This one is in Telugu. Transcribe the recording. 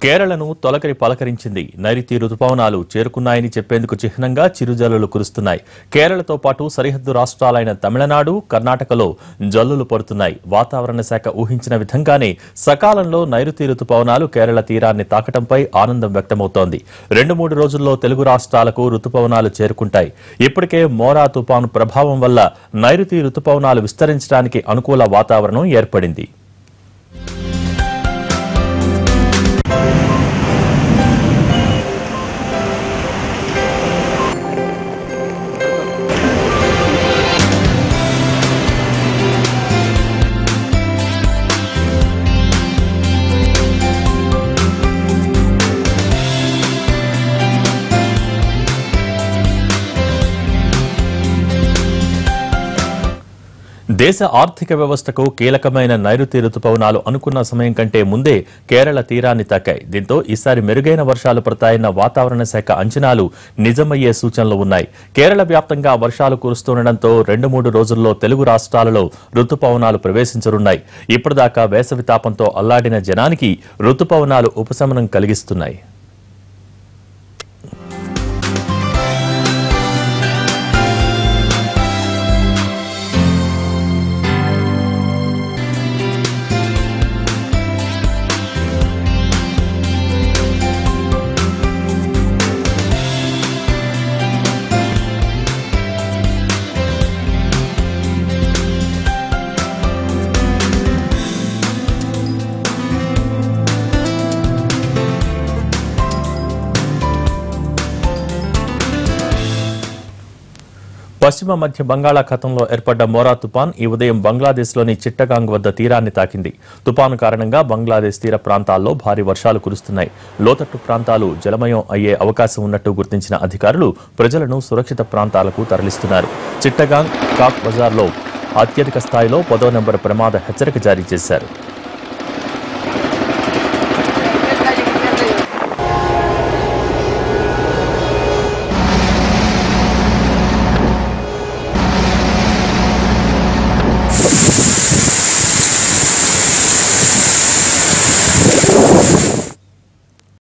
కేరళను తొలకరి పలకరించింది. నైరుతి రుతుపవనాలు చేరుకున్నాయని చెప్పేందుకు చిహ్నంగా చిరుజల్లులు కురుస్తున్నాయి. కేరళతో పాటు సరిహద్దు రాష్ట్రాలైన తమిళనాడు, కర్ణాటకలో జల్లులు పడుతున్నాయి. వాతావరణ శాఖ ఊహించిన విధంగానే సకాలంలో నైరుతి రుతుపవనాలు కేరళ తీరాన్ని తాకటంపై ఆనందం వ్యక్తమవుతోంది. 2-3 రోజుల్లో తెలుగు రాష్ట్రాలకు రుతుపవనాలు చేరుకుంటాయి. ఇప్పటికే మోరా తుపాను ప్రభావం వల్ల నైరుతి రుతుపవనాలు విస్తరించడానికి అనుకూల వాతావరణం ఏర్పడింది. దేశ ఆర్థిక వ్యవస్థకు కీలకమైన నైరుతి రుతుపవనాలు అనుకున్న సమయం కంటే ముందే కేరళ తీరాన్ని తాకాయి. దీంతో ఈసారి మెరుగైన వర్షాలు పడతాయన్న వాతావరణ శాఖ అంచనాలు నిజమయ్యే సూచనలు ఉన్నాయి. కేరళ వ్యాప్తంగా వర్షాలు కురుస్తుండటంతో 2-3 రోజుల్లో తెలుగు రాష్ట్రాలలో రుతుపవనాలు ప్రవేశించనున్నాయి. ఇప్పటిదాకా వేసవి తాపంతో అల్లాడిన జనానికి రుతుపవనాలు ఉపశమనం కలిగిస్తున్నాయి. పశ్చిమ మధ్య బంగాళాఖాతంలో ఏర్పడ్డ మోరా తుపాన్ ఈ ఉదయం బంగ్లాదేశ్లోని చిట్టగాంగ్ వద్ద తీరాన్ని తాకింది. తుపాను కారణంగా బంగ్లాదేశ్ తీర ప్రాంతాల్లో భారీ వర్షాలు కురుస్తున్నాయి. లోతట్టు ప్రాంతాలు జలమయం అయ్యే అవకాశం ఉన్నట్టు గుర్తించిన అధికారులు ప్రజలను సురక్షిత ప్రాంతాలకు తరలిస్తున్నారు. చిట్టగాంగ్, కాక్ బజార్లో అత్యధిక స్థాయిలో 10వ నెంబర్ ప్రమాద హెచ్చరిక జారీ చేశారు.